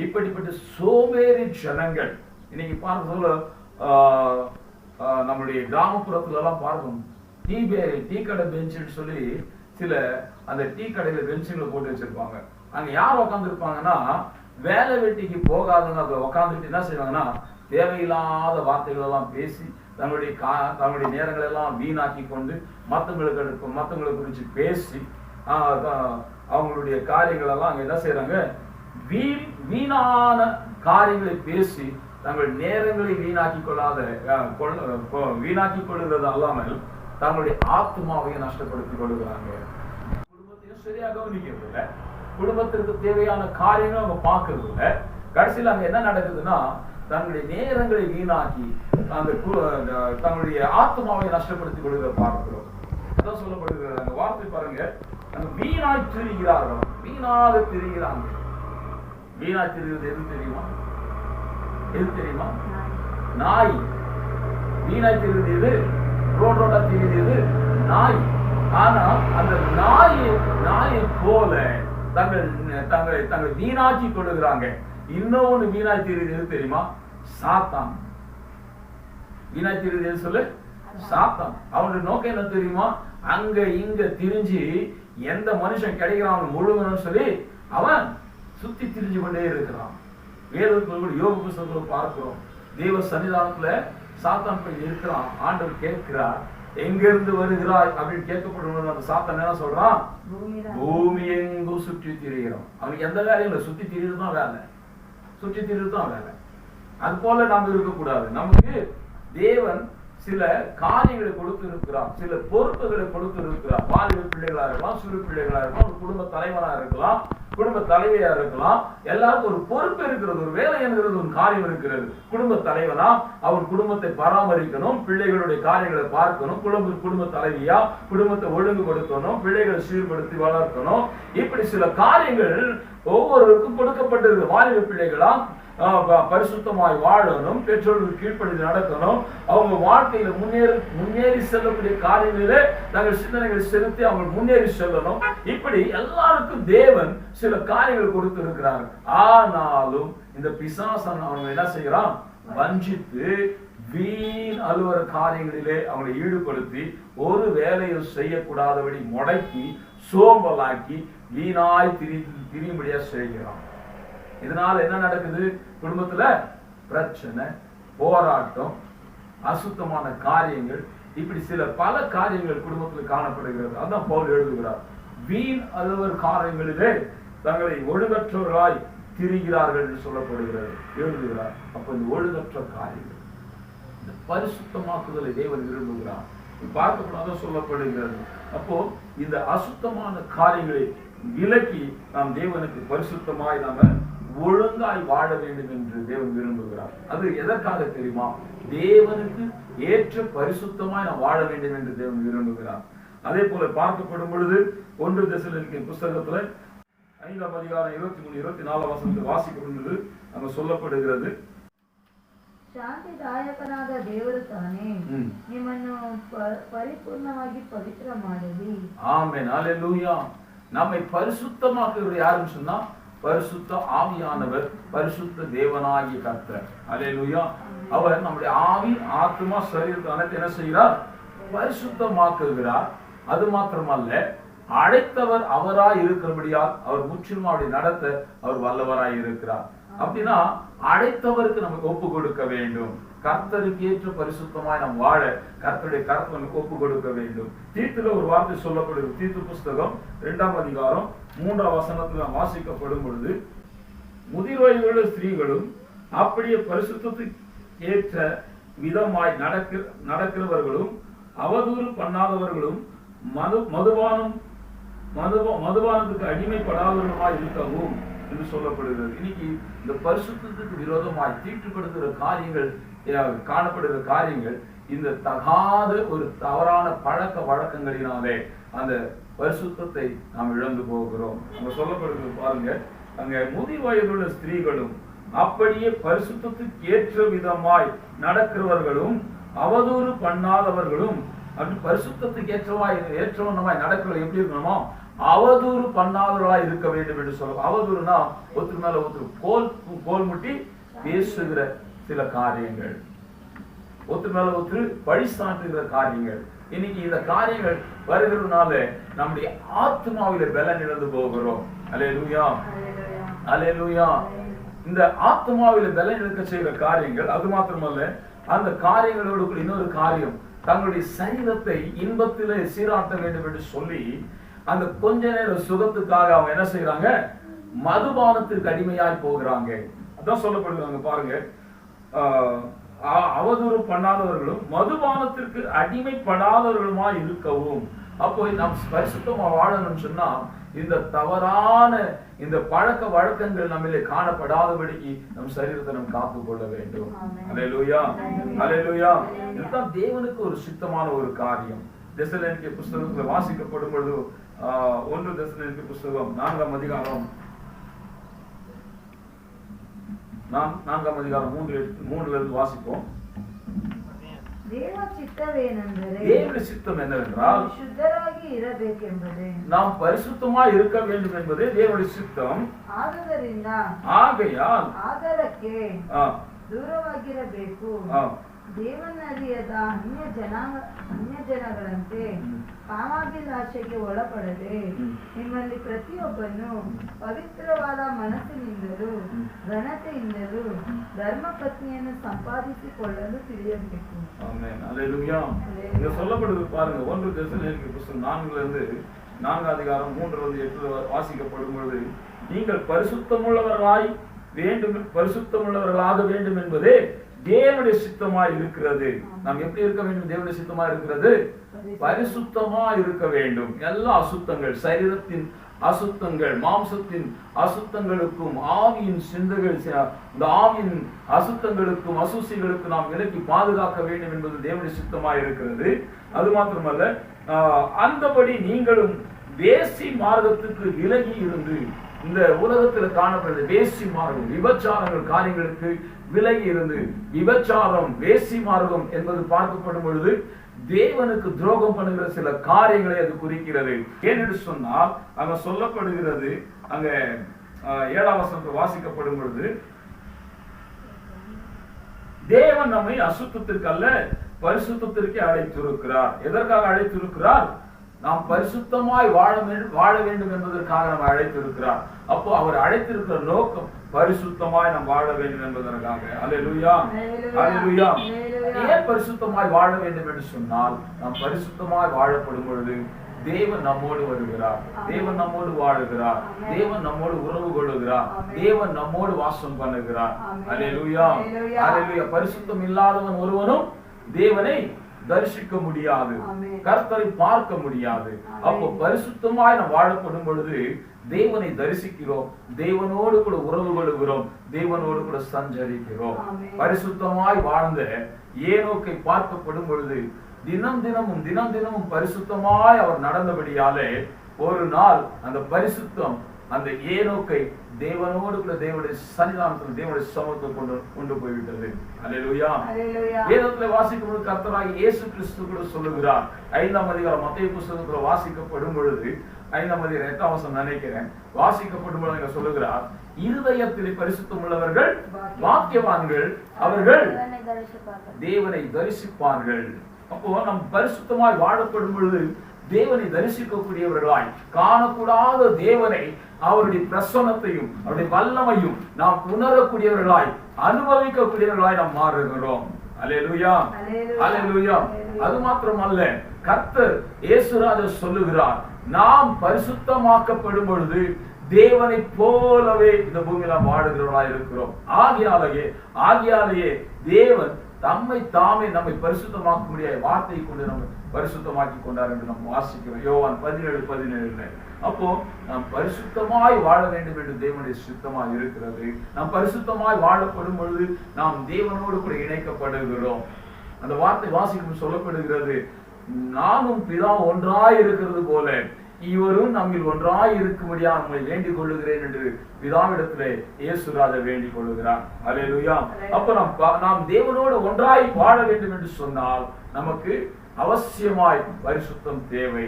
இப்படிப்பட்ட சோம்பேறி ஜனங்கள் இன்னைக்கு பார்க்க நம்மளுடைய கிராமப்புறத்துல எல்லாம் பார்க்கணும். டீ கடை பெஞ்சுன்னு சொல்லி சில அந்த டீ கடையில பெஞ்சுகளை போட்டு வச்சிருப்பாங்க. அங்க யார் உட்கார்ந்து இருப்பாங்கன்னா வேலை வெட்டிக்கு போகாதவங்க அதை உட்காந்துட்டு என்ன செய்வாங்கன்னா தேவையில்லாத வார்த்தைகள் எல்லாம் பேசி தங்களுடைய நேரங்கள் எல்லாம் வீணாக்கி கொண்டு மற்றவங்களை குறித்து பேசி அவங்களுடைய காரியங்கள் எல்லாம் அங்க என்ன செய்யறாங்க? வீணான காரியங்களை பேசி தங்கள் நேரங்களை வீணாக்கி கொள்ளுகிறது அல்லாமல் தங்களுடைய ஆத்மாவை நஷ்டப்படுத்திக் கொள்ளுகிறாங்க. குடும்பத்தையும் சரியா கவனிக்கிறது இல்லை, குடும்பத்திற்கு தேவையான காரியங்களும் அவங்க பார்க்கறது இல்லை. கடைசியில் அங்க என்ன நடக்குதுன்னா தங்களுடைய நேரங்களை வீணாக்கி தங்களுடைய ஆத்மாவை நஷ்டப்படுத்திக் கொள்கிறத பார்க்கிறோம். அதான் சொல்லப்படுகிறது அந்த வார்த்தை பாருங்க, வீணாய் திரிகிறார்கள், வீணாக திரிகிறாங்க. வீணாய் திரிகிறது எது தெரியுமா? நாய். வீணாய் திரிகிறது ரோடா திரிகிறது நாய். ஆனா அந்த நாயை போல தங்களை வீணாக்கி கொள்ளுகிறாங்க. இன்னொன்னு வீணாய் திரிகிறது எது தெரியுமா? சாத்தான். வீணாய் திரிகிறது எது சொல்லு? சாத்தான். அவனுடைய நோக்கம் என்ன தெரியுமா? அங்க இங்க திரிஞ்சு எந்த மனுஷன் கிடைக்கிறான் முழுவதும் சொல்லி அவன் சுத்தி திரிஞ்சு கொண்டே இருக்கிறான். வேதத்துல யோக புத்தகத்துல பார்க்கிறோம், தேவ சன்னிதானத்துல சாத்தான் போய் இருக்கிறான். ஆண்டவர் கேட்கிறார், எங்க இருந்து வருகிறாய் அப்படின்னு கேட்கப்படும். அந்த சாத்தான் என்ன சொல்றான்? பூமி எங்கும் சுற்றி திரிகிறோம். அவனுக்கு எந்த வேலையும் இல்லை, சுத்தி திரிதான் வேலை, சுற்றி திரிதான் வேலை. அது போல நாம் இருக்கக்கூடாது. நமக்கு தேவன் சில காரியங்களை கொடுத்து இருக்கிறார், சில பொறுப்புகளை கொடுத்து இருக்கிறார். வாலிப பிள்ளைகளா இருக்கலாம், சிறு பிள்ளைகளா இருக்கலாம், குடும்ப தலைவனா இருக்கலாம், குடும்ப தலைவியா இருக்கலாம். எல்லாருக்கும் ஒரு பொறுப்பு இருக்கிறது, ஒரு வேலை என்கிறது ஒரு காரியம் இருக்கிறது. குடும்ப தலைவனா அவன் குடும்பத்தை பராமரிக்கணும், பிள்ளைகளுடைய காரியங்களை பார்க்கணும். குடும்ப தலைவியா குடும்பத்தை ஒழுங்குபடுத்தணும், பிள்ளைகளை சீர்படுத்தி வளர்க்கணும். இப்படி சில காரியங்கள் ஒவ்வொருவருக்கும் கொடுக்கப்பட்டிருக்கு. வாலிப பிள்ளைகளா பரிசுத்தமாய் வாழணும், பெற்றோர்களுக்கு கீழ்ப்படிந்து நடக்கணும், அவங்க வாழ்க்கையில முன்னேறி செல்லக்கூடிய காரியங்களிலே தங்கள் சிந்தனைகளை செலுத்தி அவங்க முன்னேறி செல்லணும். இப்படி எல்லாருக்கும் தேவன் சில காரியங்கள் கொடுத்து இருக்கிறார். ஆனாலும் இந்த பிசாசன் அவங்க என்ன செய்யறான்? வஞ்சித்து வீண் அலுவலக காரியங்களிலே அவங்களை ஈடுபடுத்தி ஒரு வேலையை செய்யக்கூடாதபடி முடக்கி சோம்பலாக்கி வீணாய் திரியும்படியா செய்கிறான். இதனால என்ன நடக்குது? குடும்பத்துல பிரச்சனை, போராட்டம், அசுத்தமான காரியங்கள், இப்படி பல காரியங்கள் குடும்பத்தில் காணப்படுகிறது. அதான் பவுல் எழுதுகிறார், வீண் அலுவல் காரியங்களிலே தங்களை ஒழுங்கற்றவர்களாய் திரிகிறார்கள் என்று சொல்லப்படுகிறது எழுதுகிறார். அப்ப இந்த ஒழுங்கற்ற காரியங்கள், இந்த பரிசுத்தமாக்குதலை தேவன் விரும்புகிறார். பார்க்கப்படாத சொல்லப்படுகிறது. அப்போ இந்த அசுத்தமான காரியங்களை விலக்கி நாம் தேவனுக்கு பரிசுத்தமாய் நாம ஒழுங்காய் வாழ வேண்டும் என்று தேவன் விரும்புகிறார். அது எதற்காக தெரியுமா? தேவனுக்கு ஏற்ற பரிசுத்தமாய் நாம் வாழ வேண்டும் என்று தேவன் விரும்புகிறார். அதே போல பார்க்கப்படும் பொழுது 1 தெசலோனிக்கேயர் புஸ்தகத்துல 5ஆம் அதிகாரம் 23-24 வசனத்தை வாசிக்கப்படுகிறது. அங்க சொல்லப்படுகிறது, ಶಾಂತಿದಾಯಕನಾದ ದೇವರು ತಾನೇ ನಿಮ್ಮನ್ನು ಪರಿಪೂರ್ಣವಾಗಿ ಪವಿತ್ರ ಮಾಡಲಿ. ஆமென், அல்லேலூயா. நம்மை பரிசுத்தமாக்குறது யாருன்னு சொன்னா பரிசுத்த ஆவியானவர், பரிசுத்த தேவனாகிய கர்த்தர். அல்லேலூயா. அவர் நம்முடைய ஆவி, ஆத்மா, சரீரத்தை அனைத்து என்ன செய்கிறார்? பரிசுத்தமாக்குகிறார். அது மாத்திரமல்ல, அழைத்தவர் அவராய் இருக்கிறபடியால் அவர் முற்றிலும் அவருடைய நடத்த அவர் வல்லவராய் இருக்கிறார். அப்படின்னா அழைத்தவருக்கு நமக்கு ஒப்பு கொடுக்க வேண்டும். கர்த்தருக்கு ஏற்ற பரிசுத்தமாய் நாம் வாழ கர்த்தருடைய கருத்தை நமக்கு ஒப்பு கொடுக்க வேண்டும். தீத்துல ஒரு வார்த்தை சொல்லப்படுது. தீத்து புஸ்தகம் 2ஆம் அதிகாரம் 3ஆம் வசனத்துல வாசிக்கப்படும் பொழுது, முதிர் வயதுள்ள ஸ்திரீகளும் அப்படியே பரிசுத்தத்துக்கு ஏற்ற விதமாய் நடக்கிறவர்களும் அவதூறு பண்ணாதவர்களும் மதுபானத்துக்கு அடிமைப்படாதவர்களுமாய் இருக்கவும் என்று சொல்லப்படுகிறது. இன்னைக்கு இந்த பரிசுத்தத்துக்கு விரோதமாய் தீட்டுப்படுத்துகிற காரியங்கள், காணப்படுகிற காரியங்கள், இந்த தகாத ஒரு தவறான பழக்க வழக்கங்களினாலே அந்த பரிசுத்தத்தை நாம் இழந்து போகிறோம். அங்க சொல்லப்படுகிறது பாருங்க, அங்க முதிர் வயதுள்ள ஸ்திரீகளும் அப்படியே பரிசுத்தத்துக்கு ஏற்ற விதமாய் நடக்கிறவர்களும் அவதூறு பண்ணாதவர்களும். அப்படி பரிசுத்தத்துக்கு ஏற்றவனமாய் நடக்கிறவர்கள் எப்படி இருக்கணுமோ அவதூறு பண்ணாதவர்களாய் இருக்க வேண்டும் என்று சொல்லுவோம். அவதூறுனா ஒருத்தர் மேல ஒருத்தர் கோல் முட்டி பேசுகிற சில காரியங்கள், ஒருத்தர் மேல ஒருத்தர் பழி சாட்டுகிற காரியங்கள். இன்னைக்கு இந்த காரியங்கள் வருகிறதுனால நம்முடைய ஆத்மாவில பலன் இழந்து போகிறோம். அல்லேலூயா, அல்லேலூயா. இந்த ஆத்மாவில பலன் இழக்க செய்கிற காரியங்கள், அது மாத்திரமல்ல, அந்த காரியங்களோடு கூட இன்னொரு காரியம், தங்களுடைய சரீரத்தை இன்பத்திலே சீராட்ட வேண்டும் என்று சொல்லி அந்த கொஞ்ச நேர சுகத்துக்காக அவங்க என்ன செய்யறாங்க? மதுபானத்திற்கு அடிமையாய் போகிறாங்க. அதான் சொல்லப்படுறாங்க பாருங்க, அவதூறு பண்ணாதவர்களும் மதுபானத்திற்கு அடிமைப்படாதவர்களுமாய் இருக்கவும். அப்போ நாம் பரிசுத்தமா வாழணும்னு சொன்னா இந்த தவறான இந்த பழக்க வழக்கங்கள் நம்மளே காணப்படாதபடிக்கு நம் சரீரத்தை நாம் காத்துக் கொள்ள வேண்டும். அல்லேலூயா, அல்லேலூயா. இதுதான் தேவனுக்கு ஒரு சித்தமான ஒரு காரியம். தெசலோனிக்கேயர் புஸ்தகத்துல வாசிக்கப்படும் பொழுது 1 தெசலோனிக்கேயர் புஸ்தகம் 4ஆம் அதிகாரம் 3 இருந்து வாசிப்போம். தேவனுடைய சித்தம் என்னவென்றால் சுத்தராகி ಇರಬೇಕೆಂಬುದೇ, நாம் பரிசுத்தமா இருக்க வேண்டும் என்பதே தேவனுடைய சித்தம். ஆகையால் ಆದರಕ್ಕೆ ದೂರವಾಗಿರಬೇಕು. ದೇವನರಿಯದ ಅನ್ಯ ಜನಗಳಂತೆ ಕಾಮಾಭಿಲಾಷೆಗೆ ಒಳಪಡದೆ ನಿಮ್ಮಲ್ಲಿ ಪ್ರತಿಯೊಬ್ಬನು ಪವಿತ್ರವಾದ ಮನಸ್ಸಿನಿಂದಲೂ ಘನತೆಯಿಂದಲೂ ಧರ್ಮಪತ್ನಿಯನ್ನು ಸಂಪಾದಿಸಿಕೊಳ್ಳಲು ತಿಳಿಯಬೇಕು. ஆமென், அல்லேலூயா. இங்க சொல்லப்படுது பாருங்க, 1 தெசலோனிக்கேயர் புத்தகம் 4 இருந்து 4ஆம் அதிகாரம் 3 இருந்து 8 வாசிக்கப்படும் பொழுது, நீங்கள் பரிசுத்தமுள்ளவர்களாக வேண்டும் என்பதே தேவனுடைய சித்தமா இருக்கிறது. நாம் எப்படி இருக்க வேண்டும்? தேவனுடைய சித்தமா இருக்கிறது பரிசுத்தமா இருக்க வேண்டும். எல்லா அசுத்தங்கள், சரீரத்தின் அசுத்தங்கள், மாம்சத்தின் அசுத்தங்களுக்கும் ஆவியின் சிந்தைகள், இந்த ஆவியின் அசுத்தங்களுக்கும் அசுசிகளுக்கும் நாம் விலக்கி பாதுகாக்க வேண்டும் என்பது தேவனுடைய சித்தமா இருக்கிறது. அது மாத்திரமல்ல, அந்தபடி நீங்களும் வேசி மார்க்கத்துக்கு விலகி இருந்து, இந்த உலகத்தில் காணப்படுற வேசி மார்க்கம், விபச்சாரங்கள் காரியங்களுக்கு விலகி இருந்து, விபச்சாரம், வேசி மார்க்கம் என்பது பார்க்கப்படும் பொழுது தேவனுக்கு துரோகம் பண்ணுகிற சில காரியங்களை அது குறிக்கிறது. ஏனென்று சொன்னால் அங்க சொல்லப்படுகிறது, அங்க 7ஆம் வசனத்தில் வாசிக்கப்படும் பொழுது, தேவன் நம்மை அசுத்தத்திற்கு அல்ல பரிசுத்தத்திற்கு அழைத்திருக்கிறார். எதற்காக அழைத்திருக்கிறார்? நாம் பரிசுத்தமாய் வாழ வேண்டும் என்பதற்காக நம்ம அழைத்திருக்கிறார். அப்போ அவர் அழைத்திருக்கிற நோக்கம் பரிசுத்தமாய் நாம் வாழ வேண்டும் என்பதற்காக. அல்லேலூயா, அல்லேலூயா. ஏன் பரிசுத்தமாய் வாழ வேண்டும் என்று சொன்னால், நாம் பரிசுத்தமாய் வாழப்படும் பொழுது தேவன் நம்மோடு வருகிறார், தேவன் நம்மோடு வாழுகிறார், தேவன் நம்மோடு உறவு கொள்ளுகிறார், தேவன் நம்மோடு வாசம் பண்ணுகிறார். அல்லேலூயா, அல்லேலூயா. பரிசுத்தம் இல்லாதவன் ஒருவனும் தேவனை தரிசிக்க முடியாது, கர்த்தரை பார்க்க முடியாது. அப்போ பரிசுத்தமாய் நாம் வாழப்படும் பொழுது தேவனை தரிசிக்கிறோம், தேவனோடு கூட உறவு கொள்கிறோம், தேவனோடு கூட சஞ்சரிக்கிறோம். பரிசுத்தமாய் வாழ்ந்த ஏனோக்கை பார்க்கப்படும் பொழுது தினம் தினமும் பரிசுத்தமாய் அவர் நடந்தபடியாலே ஒரு நாள் அந்த பரிசுத்தம் அந்த ஏனோக்கை தேவனோடு கூட தேவனுடைய சன்னிதானத்தில் தேவனுடைய சமூகத்தை கொண்டு போய்விட்டது. அல்லேலூயா. வேதத்துல வாசிக்கும் கர்த்தராகிய இயேசு கிறிஸ்து கூட சொல்லுகிறார். 5ஆம் அதிகாரம் மத்தேயு புத்தகத்துல வாசிக்கப்படும் பொழுது 5ஆம் அதிகாரம் 8ஆம் வசனம் நினைக்கிறேன், வாசிக்கப்படும் பொழுது சொல்லுகிறார், இருதயத்தில் பரிசுத்தம் உள்ளவர்கள் பாக்கியவான்கள், அவர்கள் தேவனை தரிசிப்பார்கள். அப்போ நம் பரிசுத்தமாய் வாழப்படும் பொழுது தேவனை தரிசிக்கக்கூடியவர்களாய், காணக்கூடாத தேவனை, அவருடைய பிரசன்னத்தையும் அவருடைய வல்லமையும் நாம் உணரக்கூடியவர்களாய், அனுபவிக்கக்கூடியவர்களாய் நாம் மாறுகிறோம். அல்லேலூயா, அல்லேலூயா. அது மாத்திரமல்ல, கர்த்தர் இயேசுராஜா சொல்லுகிறார், நாம் பரிசுத்தமாக்கப்படும் பொழுது தேவனை போலவே இந்த பூமியில வாழுகிறவர்களாய் இருக்கிறோம். ஆகியாலேயே தேவன் தாமே நம்மை பரிசுத்தமாக்க முடியாத வார்த்தையை கொண்டு நம்ம பரிசுத்தமாக்கி கொண்டார் என்று நாம் வாசிக்கிறோம். யோவான் 17:17. அப்போ நாம் பரிசுத்தமாய் வாழ வேண்டும் என்று தேவனுடைய சித்தமாய் இருக்கிறது. நாம் பரிசுத்தமாய் வாழப்படும் பொழுது நாம் தேவனோடு கூட இணைக்கப்படுகிறோம். அந்த வார்த்தை வாசிக்கும் சொல்லப்படுகிறது, நானும் பிதா ஒன்றாய் இருக்கிறது போல இவரும் நம்மில் ஒன்றாய் இருக்கும்படியா நம்மை வேண்டிக் கொள்ளுகிறேன் என்று பிதாவிடத்திலே இயேசுராஜா வேண்டிக் கொள்ளுகிறார். அல்லேலூயா. அப்ப நாம் தேவனோடு ஒன்றாய் வாழ வேண்டும் என்று சொன்னால் நமக்கு அவசியமாய் பரிசுத்தம் தேவை,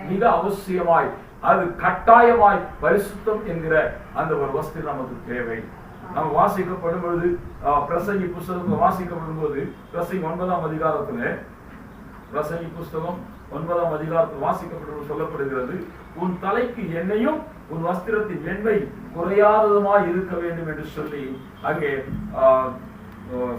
மிக அவசியமாய், அது கட்டாயமாய் பரிசுத்தம் என்கிற அந்த ஒரு வஸ்து நமக்கு தேவை. நம்ம வாசிக்கப்படும் பொழுது பிரசங்கி புஸ்தகம் வாசிக்கப்படும் போது பிரசங்கி 9ஆம் அதிகாரத்துல பிரசங்கி புஸ்தகம் 9ஆம் அதிகாரத்தில் வாசிக்கப்படும் சொல்லப்படுகிறது, உன் தலைக்கு எண்ணெயும் உன் வஸ்திரத்தின் வெண்மை குறையாததுமாய் இருக்க வேண்டும் என்று சொல்லி அங்கே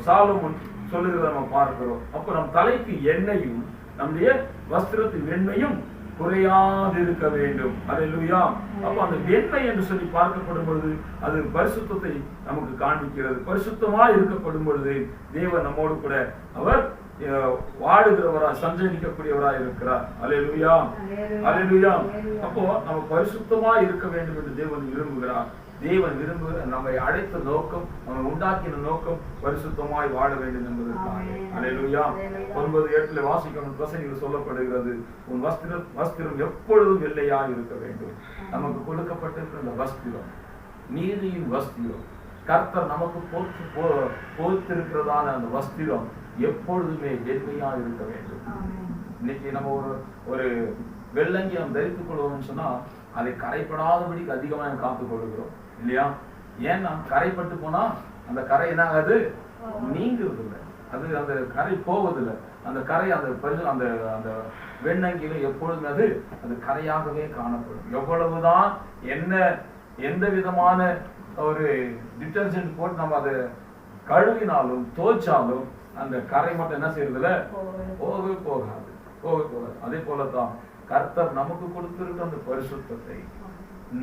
சாலமோன் சொல்லுகிறத நம்ம பார்க்கிறோம். அப்ப நம் தலைக்கு எண்ணெயும் நம்முடைய வஸ்திரத்தின் வெண்மையும் குறையாது இருக்க வேண்டும். அல்லேலூயா. அப்ப அந்த வெண்மை என்று சொல்லி பார்க்கப்படும் பொழுது அது பரிசுத்தத்தை நமக்கு காண்பிக்கிறது. பரிசுத்தமாய் இருக்கப்படும் பொழுது தேவன் நம்மோடு கூட அவர் வாழுகிறவராய் சஞ்சரிக்கக்கூடியவராய் இருக்கிறார். அல்லேலூயா, அல்லேலூயா. அப்போ நம்ம பரிசுத்தமாய் இருக்க வேண்டும் என்று தேவன் விரும்புகிறார். தேவன் விரும்புகிற நம்மை அழைத்த நோக்கம், நம்மை உண்டாக்கின நோக்கம் பரிசுத்தமாய் வாழ வேண்டும் என்பதற்காக. அல்லேலூயா. 9:8 வாசிக்கும் பிரசங்கில் சொல்லப்படுகிறது, உன் வஸ்திரம் எப்பொழுதும் வெள்ளையாய் இருக்க வேண்டும். நமக்கு கொடுக்கப்பட்டிருக்கிற அந்த வஸ்திரம் நீதியின் வஸ்திரம், கர்த்தர் நமக்கு போத்திருக்கிறதான அந்த வஸ்திரம் எப்பொழுதுமே வெண்மையா இருக்க வேண்டும். இன்னைக்கு நம்ம ஒரு வெள்ளங்கி நம்ம தரித்துக் கொள்வோம்னு சொன்னா அதை கரைப்படாதபடிக்கு அதிகமாக காத்துக் கொள்கிறோம் இல்லையா? ஏன்னா கரைப்பட்டு போனா அந்த கரை என்ன ஆகாது, நீங்குறது இல்லை, அது அந்த கரை போவதில்லை. அந்த கரை அந்த அந்த வெண்ணங்கில எப்பொழுதுமே அது கரையாகவே காணப்படும். எவ்வளவுதான் எந்த விதமான ஒரு டிட்டர்ஜென்ட் போட்டு நம்ம அதை கழுவினாலும் தோச்சாலும் அந்த கரை மட்டும் என்ன செய்யறதுல போகவே போகாது. அதே போலதான் கர்த்தர் நமக்கு கொடுத்திருக்கிற அந்த பரிசுத்தத்தை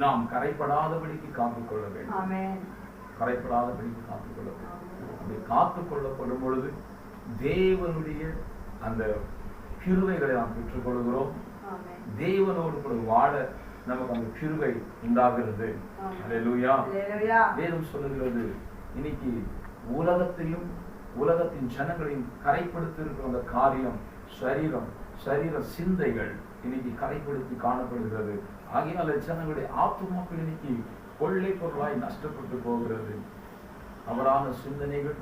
நாம் கரைப்படாதபடிக்கு காத்துக்கொள்ள வேண்டும். கரைப்படாதபடிக்கு காத்துக்கொள்ள வேண்டும். அப்படி காத்துக்கொள்ளப்படும் பொழுது தேவனுடைய அந்த கிருபைகளை நாம் பெற்றுக் கொள்கிறோம். தேவனோடு கூட வாழ நமக்கு அந்த கிருபை உண்டாகிறது. அல்லேலூயா. வேதம் சொல்லுகிறது, இன்னைக்கு உலகத்தையும் உலகத்தின் ஜனங்களையும் கரைப்படுத்தி இருக்கிற அந்த காரியம் சரீர சிந்தைகள் இன்னைக்கு கரைப்படுத்தி காணப்படுகிறது. ஆகியால ஜனங்களுடைய ஆத்துமாக்கள் இன்னைக்கு கொள்ளை பொருளாய் நஷ்டப்பட்டு போகிறது. அவரான சிந்தனைகள்,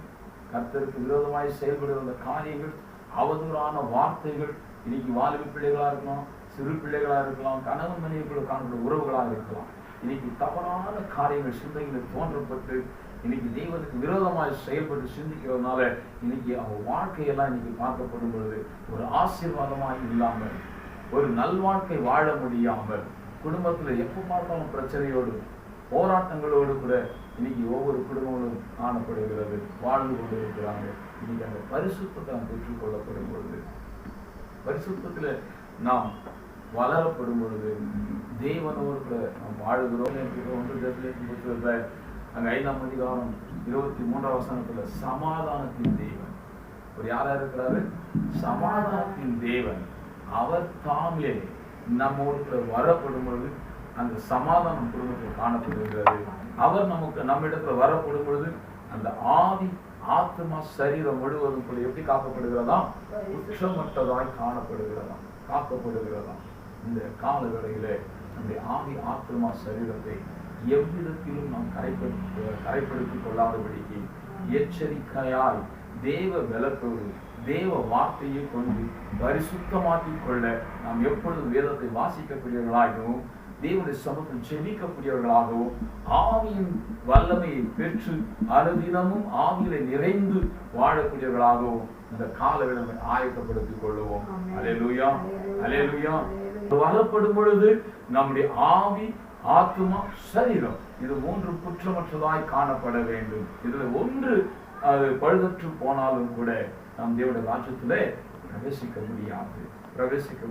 கர்த்தருக்கு விரோதமாய் செயல்படுகிற அந்த காரியங்கள், அவதூறான வார்த்தைகள், இன்னைக்கு வாலிப பிள்ளைகளா இருக்கலாம், சிறு பிள்ளைகளா இருக்கலாம், கணவன் மனைவிக்குள்ள காணப்படும் உறவுகளாக இருக்கலாம், இன்னைக்கு தவறான காரியங்கள் சிந்தைகளில் தோன்றப்பட்டு இன்னைக்கு தெய்வத்துக்கு விரோதமாக செயல்பட்டு சிந்திக்கிறதுனால இன்னைக்கு அவங்க வாழ்க்கையெல்லாம் இன்னைக்கு பார்க்கப்படும் பொழுது ஒரு ஆசீர்வாதமாக இல்லாமல் ஒரு நல்வாழ்க்கை வாழ முடியாமல் குடும்பத்துல எப்ப பார்த்தாலும் பிரச்சனையோடு போராட்டங்களோடு கூட இன்னைக்கு ஒவ்வொரு குடும்பங்களும் காணப்படுகிறது, வாழ்ந்து கொண்டு இருக்கிறாங்க. இன்னைக்கு அந்த பரிசுத்தத்தை நாம் பெற்றுக் கொள்ளப்படும் பொழுது, பரிசுத்தத்துல நாம் வளரப்படும் பொழுது தேவனோடு கூட நாம் வாழுகிறோம். 1 அங்க 5ஆம் அதிகாரம் 23ஆம் வசனத்துல சமாதானத்தின் தேவன் ஒரு யாரா இருக்கிறாரு? சமாதானத்தின் தேவன். அவர் தாமே நம்மோடு வரப்படும் பொழுது அந்த சமாதானம் குடும்பத்தில் காணப்படுகிறது. அவர் நம்மிடத்துல வரப்படும் பொழுது அந்த ஆவி, ஆத்மா, சரீரம் முழுவதும் கூட எப்படி காக்கப்படுகிறதா? குற்றமற்றதாய் காக்கப்படுகிறதா. இந்த காலவேளையில நம்முடைய ஆவி, ஆத்மா, சரீரத்தை எவ்விதத்திலும் நாம் கரைப்படுத்திக் கொள்ளாதபடிக்கு எச்சரிக்கையாய் தேவ பலத்தோடு தேவ வார்த்தையை கொண்டு பரிசுத்தமாக்கிக் கொள்ள நாம் எப்பொழுதும் வேதத்தை வாசிக்கக்கூடியவர்களாகவும் தேவனுடைய சமூகத்தில் செபிக்கக்கூடியவர்களாகவும் ஆவியின் வல்லமையை பெற்று அனுதினமும் ஆவியிலே நிறைந்து வாழக்கூடியவர்களாகவும் இந்த காலவேளை ஆயத்தப்படுத்திக் கொள்ளுவோம். அல்லேலூயா, அல்லேலூயா. வரப்படும் பொழுது நம்முடைய ஆவி, ஆத்மா, சரீரம் இது 3 குற்றமற்றதாய் காணப்பட வேண்டும். இதுல ஒன்று அது பழுதற்று போனாலும் கூட நாம் தேவனுடைய ராஜ்யத்திலே பிரவேசிக்க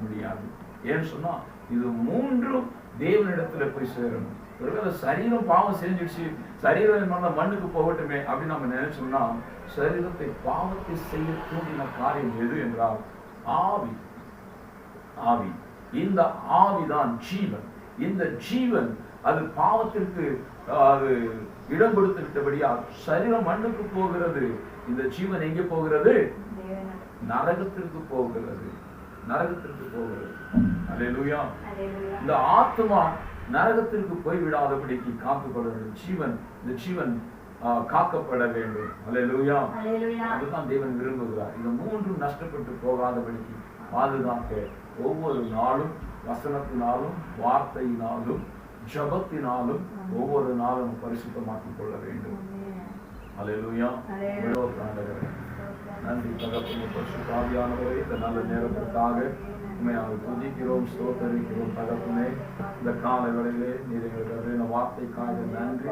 முடியாது. ஏன்னு சொன்னா இது 3 தேவனிடத்துல போய் சேரணும். ஒருவேளை சரீரம் பாவம் செஞ்சிடுச்சு, சரீரம் மண்ணுக்கு போகட்டுமே அப்படின்னு நம்ம நினைச்சோம்னா, சரீரத்தை பாவத்தை செய்ய தூண்டின காரியம் எது என்றால் ஆவி. இந்த ஆவிதான் ஜீவன். இந்த ஜீவன் அது பாவத்திற்கு அது இடம் கொடுத்து விட்டபடியால் சரீரம் மண்ணுக்கு போகிறது. இந்த ஜீவன் எங்கே போகிறது? நரகத்திற்கு போகிறது. அல்லேலூயா. இந்த ஆத்மா நரகத்திற்கு போய்விடாதபடிக்கு காக்கப்பட வேண்டும். இந்த ஜீவன் காக்கப்பட வேண்டும். அல்லேலூயா. அதுதான் தேவன் விரும்புகிறார். இந்த 3 நஷ்டப்பட்டு போகாதபடிக்கு பாதுகாக்க ஒவ்வொரு நாளும் வசனத்தினாலும் வார்த்தையினாலும் ஜபத்தினாலும் ஒவ்வொரு நாளும் பரிசுத்தமாக்கிக் கொள்ள வேண்டும். அல்லேலூயா. நன்றி தகப்பனே, பரிசுத்த ஆவியானவரே, இந்த நல்ல நேரத்திற்காக உம்மை நாங்கள் துதிக்கிறோம், ஸ்தோத்தரிக்கிறோம் தகப்பனே. இந்த கால வேளையிலே நீர் எங்களுக்கு வார்த்தைக்காக நன்றி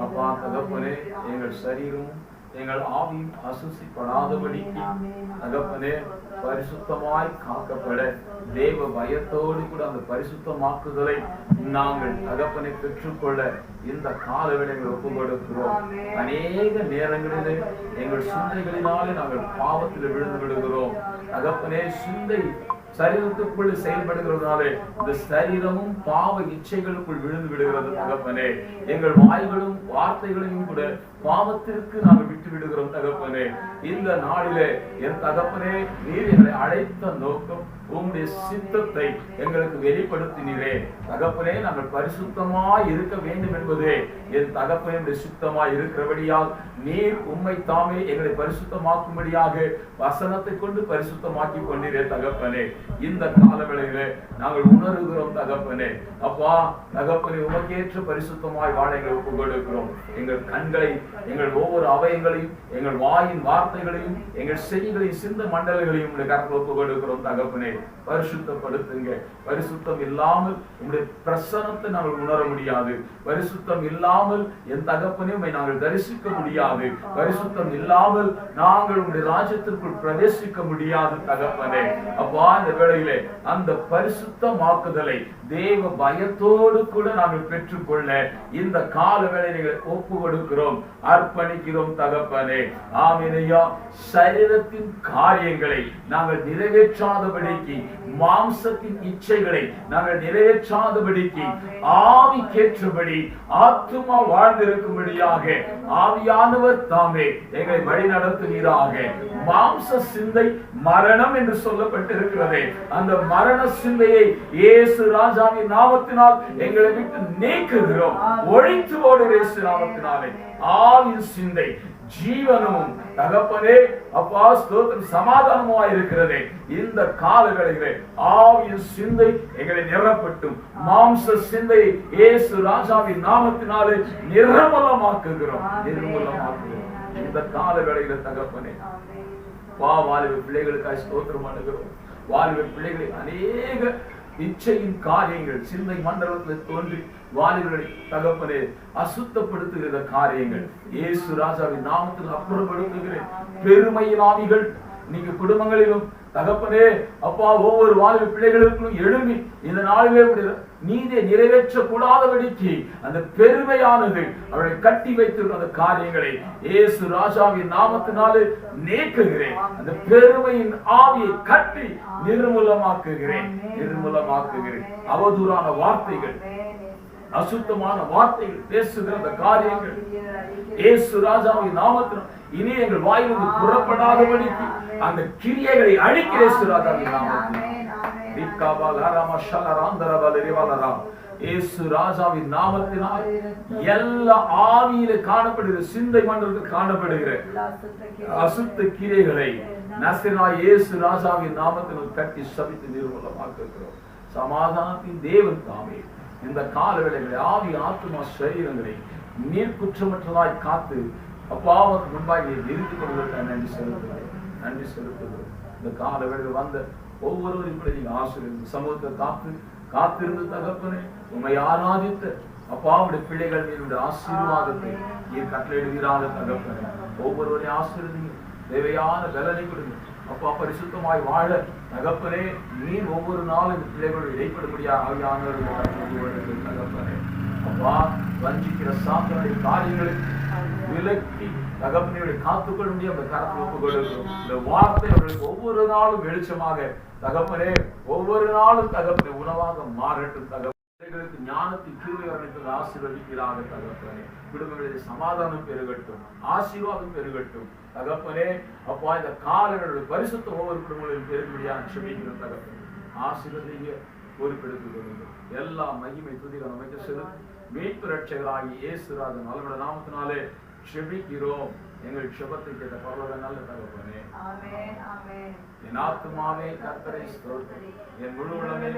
அப்பா. தகப்பனே, எங்கள் சரீரம் எங்கள் ஆவியும் அசுசிப்படாதபடிக்கு தகப்பனே பரிசுத்தமாய் காக்கப்பட தேவ பயத்தோடு கூட அந்த பரிசுத்தமாக்குதலை நாங்கள் தகப்பனை பெற்றுக்கொள்ள இந்த காலவேளைகளை ஒப்புக் கொடுக்கிறோம். அநேக நேரங்களிலே எங்கள் சிந்தைகளினாலே நாங்கள் பாவத்தில் விழுந்து விடுகிறோம் தகப்பனே. சிந்தை சரீரத்துக்குள் செயல்படுகிறதுனாலே இந்த சரீரமும் பாவ இச்சைகளுக்குள் விழுந்து விடுகிறது தகப்பனே. எங்கள் வாய்களும் வார்த்தைகளையும் கூட பாவத்திற்கு நாங்கள் விட்டு விடுகிறோம் தகப்பனே. இந்த நாளிலே என் தகப்பனே, நீர் எங்களை அழைத்த நோக்கம் உம்முடைய சித்தத்தை எங்களுக்கு வெளிப்படுத்தினீரே தகப்பனே. நாங்கள் பரிசுத்தமாய் இருக்க வேண்டும் என்பதே என் தகப்பனுடைய சித்தமாய் இருக்கிறபடியால் நீர் உம்மை தாமே எங்களை பரிசுத்தமாக்கும்படியாக வசனத்தை கொண்டு பரிசுத்தமாக்கி கொண்டீரே தகப்பனே. இந்த காலவேளையிலே நாங்கள் உணர்கிறோம் தகப்பனே. அப்பா தகப்பனே, உமக்கேற்ற பரிசுத்தமாய் வாழ எங்களை ஒப்புக் கொடுக்கிறோம். எங்கள் கண்களை, எங்கள் ஒவ்வொரு அவயங்களையும், எங்கள் வாயின் வார்த்தைகளையும், எங்கள் செடிகளையும், சிந்த மண்டலங்களையும் உங்களுடைய கரத்தில் ஒப்புக் கொடுக்கிறோம் தகப்பனே. பரிசுத்தப்படுத்துங்க. பரிசுத்தம் இல்லாமல் உங்களுடைய பிரசன்னத்தை நாங்கள் உணர முடியாது. பரிசுத்தம் இல்லாமல் என் தகப்பனே உம்மை நாங்கள் தரிசிக்க முடியாது. பரிசுத்தம் இல்லாமல் நாங்கள் உங்களுடைய ராஜ்யத்திற்குள் பிரவேசிக்க முடியாது தகப்பனே. அப்பா இந்த வேளையிலே அந்த பரிசுத்தமாக்குதலை தேவ பயத்தோடு கூட நாங்கள் பெற்றுக்கொள்ள இந்த கால வேளையை ஒப்பு கொடுக்கிறோம், அர்ப்பணிக்கிறோம் தகப்பனே. ஆமென்யா. சரீரத்தின் காரியங்களை நாங்கள் நிறைவேற்றாதபடிக்கு, மாம்சத்தின் இச்சைகளை நாங்கள் நிறைவேற்றாதபடிக்கு, ஆவிக்கேற்றபடி ஆத்துமா வாழ்ந்திருக்கும்படியாக ஆவியானவர் தாமே எங்களை வழி நடத்துவீராக. மாம்ச சிந்தை மரணம் என்று சொல்லப்பட்டிருக்கிறதே, அந்த மரண சிந்தையை இயேசு ராஜாவின் நாமத்தினால் எங்களை விட்டு நீக்குகிறோம். ஒழித்து போடு இயேசு நாமத்தினாலே. ஆவின் சிந்தை ஜீவனும் தகப்பனே அப்பா ஸ்தோத்திரம் சமாதானமாய் இருக்கிறதே. இந்த காலங்களிலே ஆவியின் சிந்தை எங்களை நிரப்பட்டும். மாம்ச சிந்தை இயேசு ராஜாவின் நாமத்தினாலே நிர்மலமாக்குகிறோம். இந்த காலங்களில தகப்பனே வாலிப பிள்ளைகளுக்காக ஸ்தோத்திரம் பண்ணுகிறோம். வாலிப பிள்ளைகளை அநேக இச்சையின் காரியங்கள் சிந்தை மண்டலத்தில் தோன்றி வாலிபர்களை தகப்பனே அசுத்தப்படுத்துகிற காரியங்கள் இயேசு ராஜாவின் நாமத்தில் அப்புறப்படுத்துகிற பெருமையின் ஆவிகள் நீங்க குடும்பங்களிலும் தகப்பனே அப்பா ஒவ்வொரு வாலிப பிள்ளைகளுக்கும் எழும்பி இந்த நாளிலே நீதியை நிறைவேற்ற கூடாதபடிக்கு அந்த பெருமையானது அவளை கட்டி வைத்திருக்கிற அந்த காரியங்களை இயேசு ராஜாவின் நாமத்தினாலே நீக்குகிறேன். அந்த பெருமையின் ஆவியை கட்டி நிர்மூலமாக்குகிறேன். அவதூறான வார்த்தைகள், அசுத்தமான வார்த்தைகள் பேசுகிற அந்த காரியங்கள் இயேசு ராஜாவின் நாமத்தினால் இனி எங்கள் வாயிலிருந்து புறப்படாதபடிக்கு அந்த கிரியைகளை அழிக்கிற இயேசு ராஜாவின் நாமத்தில் இயேசு ராஜாவின் நாமத்தினால் எல்லா ஆவியிலே காணப்படுகிற சிந்தை மண்டலத்தில் காணப்படுகிற அசுத்த கிரியைகளை நசரேயனாகிய இயேசு ராஜாவின் நாமத்தினால் கட்டி சபித்து நிர்மூலமாக்குகிறோம். சமாதானத்தின் தேவன் தாமே இந்த காலவேளைகளை ஆவி ஆத்துமா சரீரங்களை நீர் குற்றமற்றதாய் காத்து அப்பாவுக்கு முன்பாக நிறுத்திக் கொள்வதற்கு நன்றி செலுத்துகிறோம். இந்த காலவேளையில் வந்த ஒவ்வொருவரும் இப்படி நீங்க ஆசீர்வதிங்க. சமூகத்தை காத்திருந்து தகப்பனே உண்மை ஆராதித்த அப்பாவுடைய பிள்ளைகள் நீருடைய ஆசீர்வாதத்தை நீர் கட்டளையிடுகிறாங்க தகப்பனே. ஒவ்வொருவரையும் ஆசீர்வதிங்க. தேவையான பலனை கொடுங்க அப்பா. பரிசுத்தமாய் வாழ தகப்பனே நீர் ஒவ்வொரு நாளும் இந்த பிள்ளைகளோடு இடைப்படும்படியா ஆவியானவர்கள் தகப்பனே அப்பா வஞ்சிக்கிற சாத்தனுடைய காரியங்களை விலக்கி தகப்பனையுடைய காத்துக்கொள்ள முடியும். அந்த கரத்தில் ஒப்புக் கொடுக்கிறோம். இந்த வார்த்தை அவர்களுக்கு ஒவ்வொரு நாளும் வெளிச்சமாக தகப்பனே ஒவ்வொரு நாளும் தகப்பனை உணவாக மாறட்டும். தகப்பனைகளுக்கு ஞானத்தின் கிருபை வர்ணித்து ஆசீர்வதிக்கிறாங்க தகப்பனே. குடும்பங்களில் சமாதானம் பெருகட்டும், ஆசீர்வாதம் பெருகட்டும் தகப்பனே அப்பா. இந்த காலங்களுடைய பரிசுத்த ஒவ்வொரு குடும்பங்களிலும் பெருகும்படியாக செபிக்கிறோம் தகப்பனே. ஆசீர்வதிங்க, பொறுப்பெடுத்துக் கொள்ளுங்கள். எல்லா மகிமை துதிகள் அமைக்க செல்லும் மீட்பு ரட்சகராகிய இயேசு ராஜன் அவருடைய நாமத்தினாலே செபிக்கிறோம். எங்கள் செபத்தை கேட்ட பரலோக நல்ல தகப்பனே. என் ஆத்துமாவே கர்த்தரை ஸ்தோத்திரி, என் முழு உலகமே